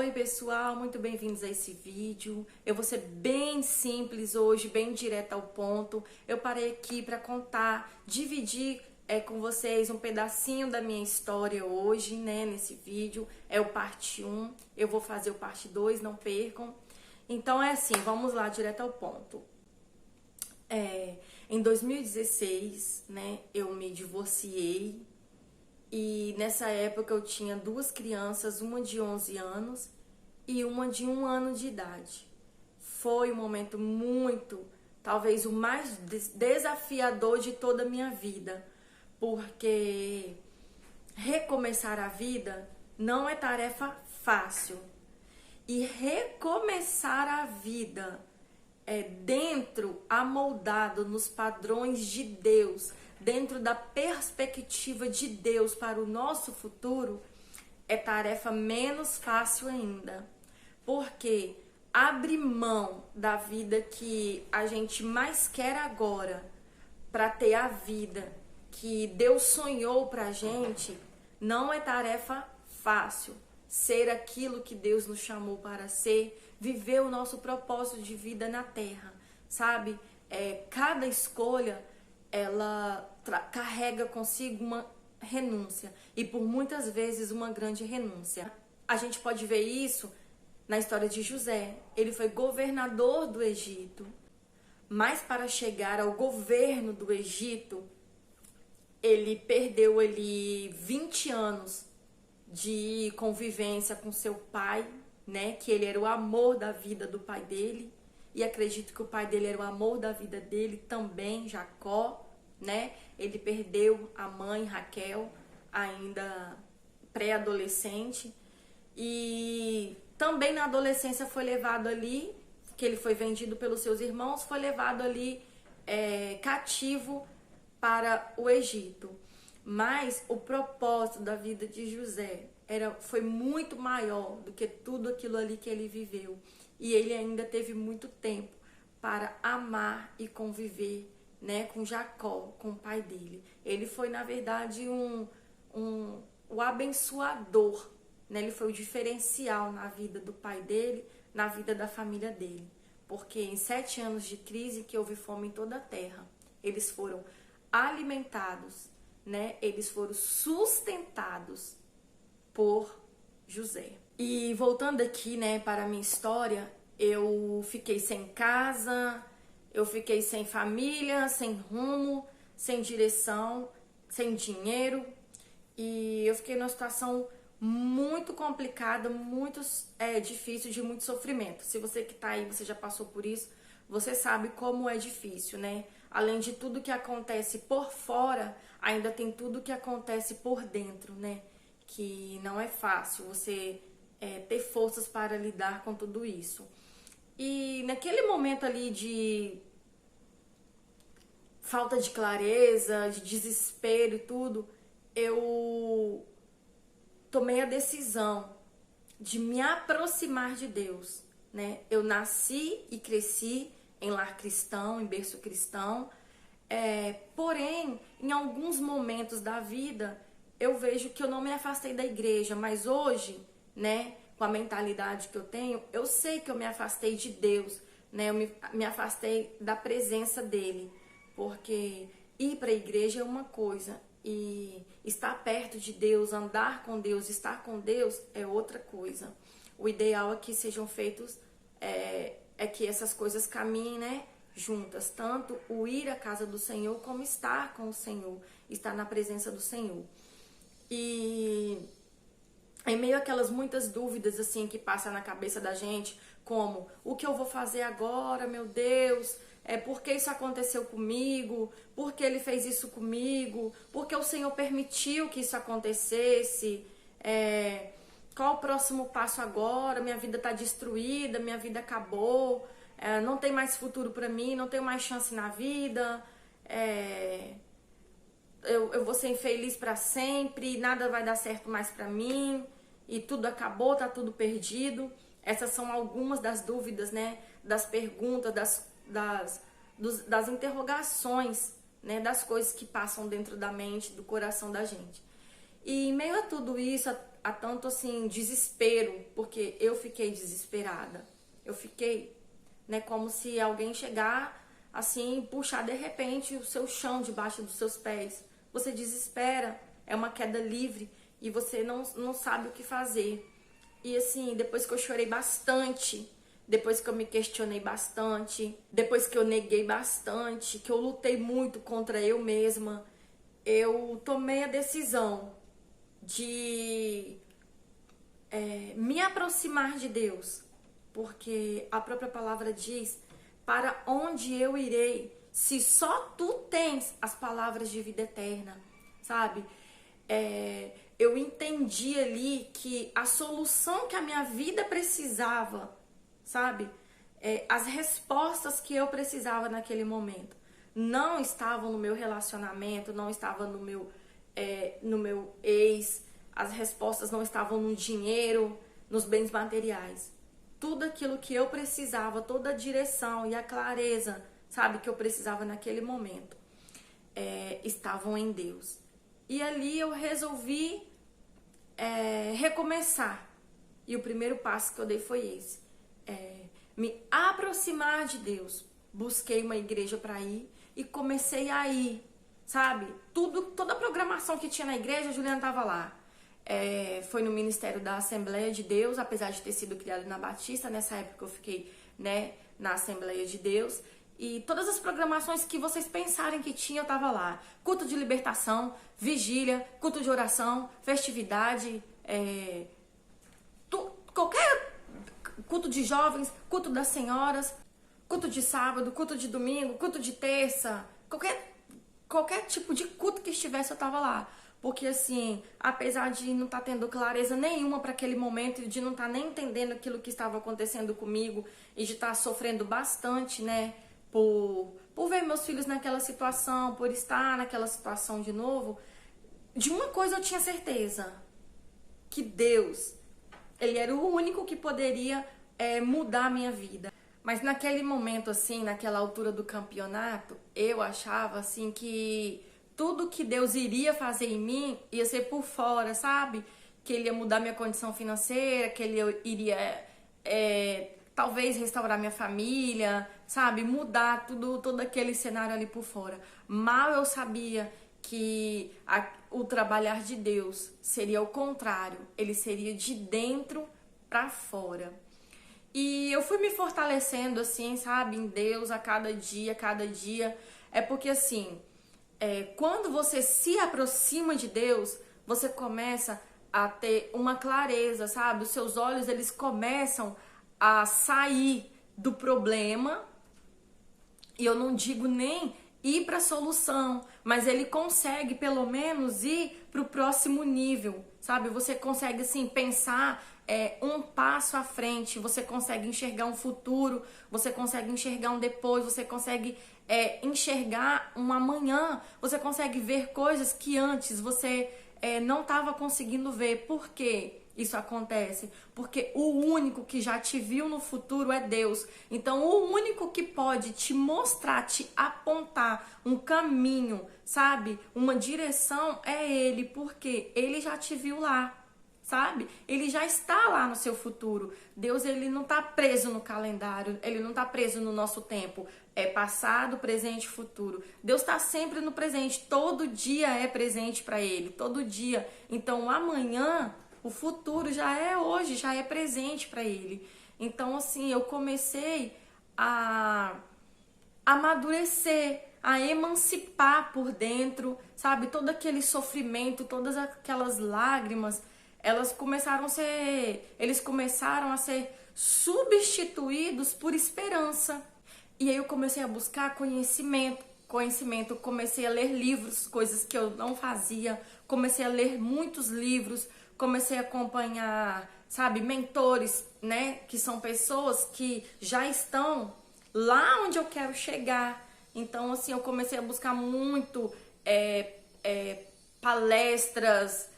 Oi pessoal, muito bem-vindos a esse vídeo. Eu vou ser bem simples hoje, bem direta ao ponto. Eu parei aqui para contar, dividir com vocês um pedacinho da minha história hoje, né, nesse vídeo. É o parte 1, eu vou fazer o parte 2, não percam. Então é assim, vamos lá, direto ao ponto. Em 2016, né, eu me divorciei. E nessa época eu tinha duas crianças, uma de 11 anos e uma de 1 ano de idade. Foi um momento muito, talvez o mais desafiador de toda a minha vida, porque recomeçar a vida não é tarefa fácil. E recomeçar a vida dentro, amoldado nos padrões de Deus, dentro da perspectiva de Deus para o nosso futuro, é tarefa menos fácil ainda. Porque abrir mão da vida que a gente mais quer agora para ter a vida que Deus sonhou pra gente, não é tarefa fácil. Ser aquilo que Deus nos chamou para ser, viver o nosso propósito de vida na terra, sabe? Cada escolha, ela carrega consigo uma renúncia, e por muitas vezes uma grande renúncia. A gente pode ver isso na história de José. Ele foi governador do Egito, mas para chegar ao governo do Egito, ele perdeu 20 anos de convivência com seu pai, né? Que ele era o amor da vida do pai dele. E acredito que o pai dele era o amor da vida dele também, Jacó, né? Ele perdeu a mãe, Raquel, ainda pré-adolescente. E também na adolescência foi levado ali, que ele foi vendido pelos seus irmãos, foi levado ali cativo para o Egito. Mas o propósito da vida de José foi muito maior do que tudo aquilo ali que ele viveu. E ele ainda teve muito tempo para amar e conviver, né, com Jacó, com o pai dele. Ele foi, na verdade, o abençoador, né? Ele foi o diferencial na vida do pai dele, na vida da família dele. Porque em 7 anos de crise, que houve fome em toda a terra, eles foram alimentados, né? Eles foram sustentados por José. E voltando aqui, né, para a minha história, eu fiquei sem casa, eu fiquei sem família, sem rumo, sem direção, sem dinheiro, e eu fiquei numa situação muito complicada, muito difícil, de muito sofrimento. Se você que tá aí, você já passou por isso, você sabe como é difícil, né? Além de tudo que acontece por fora, ainda tem tudo que acontece por dentro, né? Que não é fácil você ter forças para lidar com tudo isso. E naquele momento ali de falta de clareza, de desespero e tudo, eu tomei a decisão de me aproximar de Deus, né? Eu nasci e cresci em lar cristão, em berço cristão, porém, em alguns momentos da vida, eu vejo que eu não me afastei da igreja, mas hoje, né, com a mentalidade que eu tenho, eu sei que eu me afastei de Deus, né? Eu me afastei da presença dele, porque ir para a igreja é uma coisa e estar perto de Deus, andar com Deus, estar com Deus é outra coisa. O ideal é que sejam feitos, que essas coisas caminhem, né, juntas, tanto o ir à casa do Senhor como estar com o Senhor, estar na presença do Senhor. E em meio àquelas muitas dúvidas assim que passam na cabeça da gente, como o que eu vou fazer agora, meu Deus, por que isso aconteceu comigo, por que ele fez isso comigo, por que o Senhor permitiu que isso acontecesse, qual o próximo passo agora, minha vida está destruída, minha vida acabou, não tem mais futuro para mim, não tenho mais chance na vida, eu vou ser infeliz para sempre, nada vai dar certo mais para mim, e tudo acabou, tá tudo perdido. Essas são algumas das dúvidas, né, das perguntas, das interrogações, né, das coisas que passam dentro da mente, do coração da gente. E em meio a tudo isso, a tanto assim desespero, porque eu fiquei desesperada. Eu fiquei, né, como se alguém chegar assim, puxar de repente o seu chão debaixo dos seus pés. Você desespera, é uma queda livre e você não sabe o que fazer. E assim, depois que eu chorei bastante, depois que eu me questionei bastante, depois que eu neguei bastante, que eu lutei muito contra eu mesma, eu tomei a decisão de me aproximar de Deus, porque a própria palavra diz: para onde eu irei, se só tu tens as palavras de vida eterna, sabe? Eu entendi ali que a solução que a minha vida precisava, sabe? As respostas que eu precisava naquele momento não estavam no meu relacionamento, não estavam no meu ex, as respostas não estavam no dinheiro, nos bens materiais. Tudo aquilo que eu precisava, toda a direção e a clareza, sabe, que eu precisava naquele momento, estavam em Deus. E ali eu resolvi recomeçar. E o primeiro passo que eu dei foi esse. Me aproximar de Deus. Busquei uma igreja para ir e comecei a ir, sabe? Toda a programação que tinha na igreja, a Juliana estava lá. Foi no Ministério da Assembleia de Deus, apesar de ter sido criado na Batista. Nessa época eu fiquei, né, na Assembleia de Deus. E todas as programações que vocês pensarem que tinha, eu tava lá. Culto de libertação, vigília, culto de oração, festividade, qualquer culto de jovens, culto das senhoras, culto de sábado, culto de domingo, culto de terça, qualquer tipo de culto que estivesse, eu tava lá. Porque assim, apesar de não estar tendo clareza nenhuma para aquele momento, e de não estar nem entendendo aquilo que estava acontecendo comigo, e de estar sofrendo bastante, né, por ver meus filhos naquela situação, por estar naquela situação de novo, de uma coisa eu tinha certeza: que Deus, Ele era o único que poderia mudar a minha vida. Mas naquele momento, assim, naquela altura do campeonato, eu achava, assim, que tudo que Deus iria fazer em mim ia ser por fora, sabe? Que Ele ia mudar minha condição financeira, que Ele iria, talvez, restaurar minha família, sabe? Mudar todo aquele cenário ali por fora. Mal eu sabia que o trabalhar de Deus seria o contrário. Ele seria de dentro para fora. E eu fui me fortalecendo, assim, sabe, em Deus a cada dia, É porque, assim, quando você se aproxima de Deus, você começa a ter uma clareza, sabe? Os seus olhos, eles começam a sair do problema. E eu não digo nem ir para a solução, mas ele consegue, pelo menos, ir para o próximo nível, sabe? Você consegue, assim, pensar um passo à frente, você consegue enxergar um futuro, você consegue enxergar um depois, você consegue enxergar um amanhã, você consegue ver coisas que antes você não estava conseguindo ver. Por quê? Isso acontece porque o único que já te viu no futuro é Deus. Então, o único que pode te mostrar, te apontar um caminho, sabe? Uma direção é Ele, porque Ele já te viu lá, sabe? Ele já está lá no seu futuro. Deus, Ele não está preso no calendário, Ele não está preso no nosso tempo. É passado, presente, futuro. Deus está sempre no presente. Todo dia é presente para Ele, todo dia. Então, amanhã, o futuro já é hoje, já é presente para Ele. Então, assim, eu comecei a amadurecer, a emancipar por dentro, sabe? Todo aquele sofrimento, todas aquelas lágrimas, eles começaram a ser substituídos por esperança. E aí eu comecei a buscar conhecimento, comecei a ler livros, coisas que eu não fazia, comecei a ler muitos livros, comecei a acompanhar, sabe, mentores, né, que são pessoas que já estão lá onde eu quero chegar. Então, assim, eu comecei a buscar muito palestras,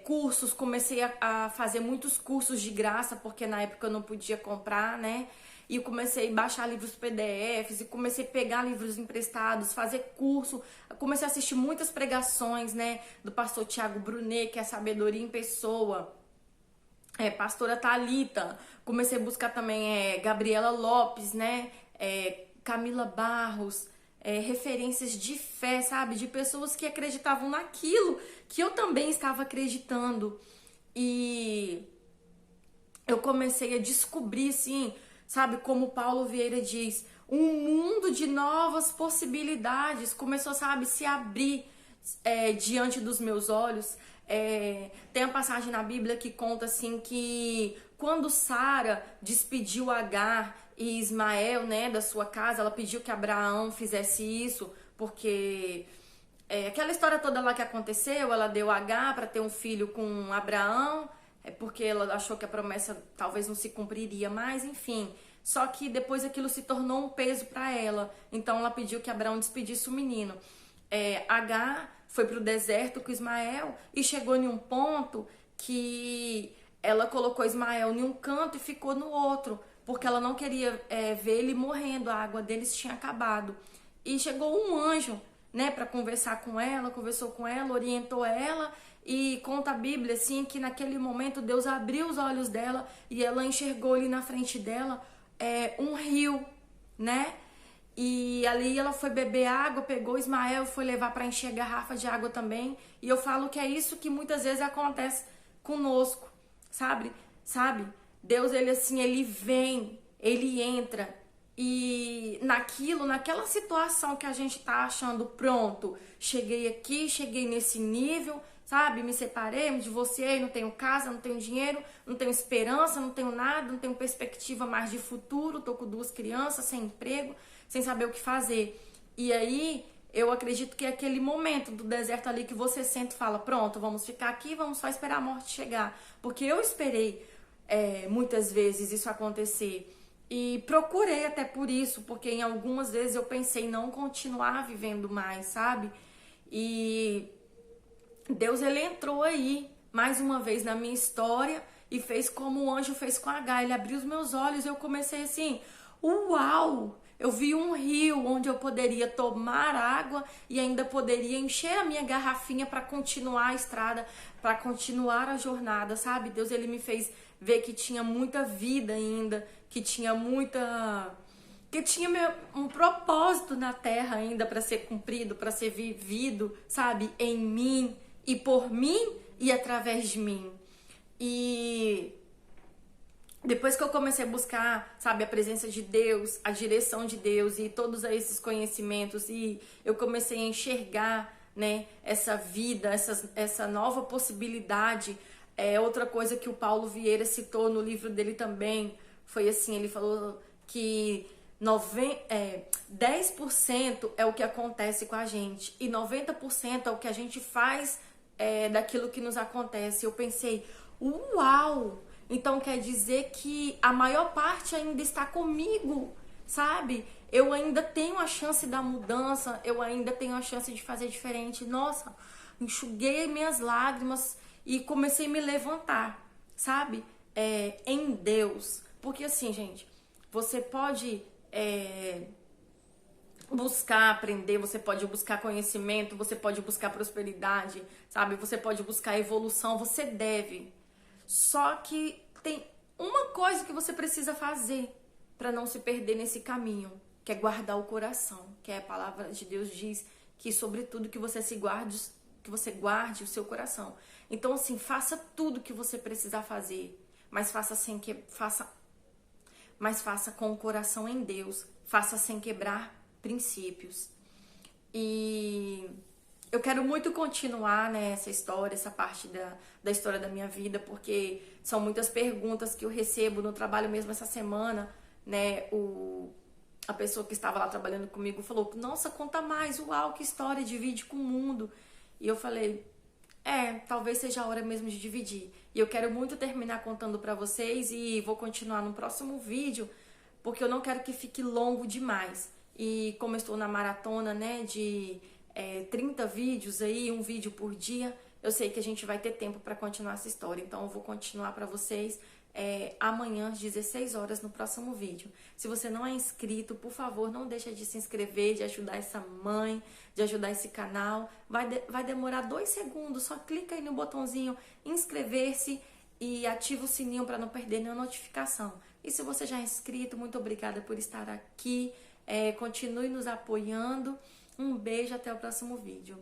cursos, comecei a fazer muitos cursos de graça, porque na época eu não podia comprar, né? e comecei a baixar livros PDFs, e comecei a pegar livros emprestados, fazer curso, comecei a assistir muitas pregações, né, do pastor Tiago Brunet, que é sabedoria em pessoa, pastora Thalita, comecei a buscar também Gabriela Lopes, né, Camila Barros, referências de fé, sabe, de pessoas que acreditavam naquilo que eu também estava acreditando. E eu comecei a descobrir, assim, sabe, como Paulo Vieira diz, um mundo de novas possibilidades começou, sabe, se abrir diante dos meus olhos. Tem a passagem na Bíblia que conta, assim, que quando Sara despediu Agar e Ismael, né, da sua casa, ela pediu que Abraão fizesse isso, porque aquela história toda lá que aconteceu, ela deu Agar para ter um filho com Abraão, porque ela achou que a promessa talvez não se cumpriria mais, enfim. Só que depois aquilo se tornou um peso para ela. Então ela pediu que Abraão despedisse o menino. Agar foi para o deserto com Ismael e chegou em um ponto que ela colocou Ismael em um canto e ficou no outro, porque ela não queria ver ele morrendo, a água deles tinha acabado. E chegou um anjo, né, para conversar com ela, conversou com ela, orientou ela, e conta a Bíblia, assim, que naquele momento Deus abriu os olhos dela e ela enxergou ali na frente dela um rio, né? E ali ela foi beber água, pegou Ismael, foi levar para encher garrafa de água também. E eu falo que é isso que muitas vezes acontece conosco, sabe? Deus, ele assim, ele vem, ele entra e naquela situação que a gente tá achando, pronto, cheguei aqui, cheguei nesse nível, sabe? Me separei, me divorciei, não tenho casa, não tenho dinheiro, não tenho esperança, não tenho nada, não tenho perspectiva mais de futuro, tô com 2 crianças, sem emprego, sem saber o que fazer. E aí, eu acredito que é aquele momento do deserto ali que você sente e fala, pronto, vamos ficar aqui, vamos só esperar a morte chegar. Porque eu esperei muitas vezes isso acontecer. E procurei até por isso, porque em algumas vezes eu pensei em não continuar vivendo mais, sabe? E Deus, ele entrou aí, mais uma vez na minha história e fez como o anjo fez com Agar. Ele abriu os meus olhos e eu comecei assim, uau! Eu vi um rio onde eu poderia tomar água e ainda poderia encher a minha garrafinha para continuar a estrada, para continuar a jornada, sabe? Deus, ele me fez ver que tinha muita vida ainda, que tinha um propósito na terra ainda para ser cumprido, para ser vivido, sabe? Em mim e por mim e através de mim. E depois que eu comecei a buscar, sabe, a presença de Deus, a direção de Deus e todos esses conhecimentos, e eu comecei a enxergar, né, essa vida, essa nova possibilidade. Outra coisa que o Paulo Vieira citou no livro dele também foi assim, ele falou que 10% é o que acontece com a gente e 90% é o que a gente faz daquilo que nos acontece. Eu pensei, uau! Então quer dizer que a maior parte ainda está comigo, sabe? Eu ainda tenho a chance da mudança, eu ainda tenho a chance de fazer diferente. Nossa, enxuguei minhas lágrimas e comecei a me levantar, sabe? Em Deus. Porque assim, gente, você pode buscar aprender, você pode buscar conhecimento, você pode buscar prosperidade, sabe? Você pode buscar evolução, você deve. Só que tem uma coisa que você precisa fazer para não se perder nesse caminho, que é guardar o coração, que a palavra de Deus diz que sobretudo que você guarde o seu coração. Então assim, faça tudo que você precisar fazer, mas faça com o coração em Deus, faça sem quebrar princípios. E eu quero muito continuar, né, essa história, essa parte da história da minha vida, porque são muitas perguntas que eu recebo no trabalho mesmo essa semana, né, a pessoa que estava lá trabalhando comigo falou, nossa, conta mais, uau, que história, divide com o mundo. E eu falei, talvez seja a hora mesmo de dividir. E eu quero muito terminar contando pra vocês e vou continuar no próximo vídeo, porque eu não quero que fique longo demais. E como eu estou na maratona, né, de 30 vídeos aí, um vídeo por dia, eu sei que a gente vai ter tempo para continuar essa história. Então eu vou continuar para vocês amanhã às 16 horas no próximo vídeo. Se você não é inscrito, por favor, não deixa de se inscrever, de ajudar essa mãe, de ajudar esse canal. Vai demorar 2 segundos, só clica aí no botãozinho inscrever-se e ativa o sininho para não perder nenhuma notificação. E se você já é inscrito, muito obrigada por estar aqui. Continue nos apoiando. Um beijo, até o próximo vídeo.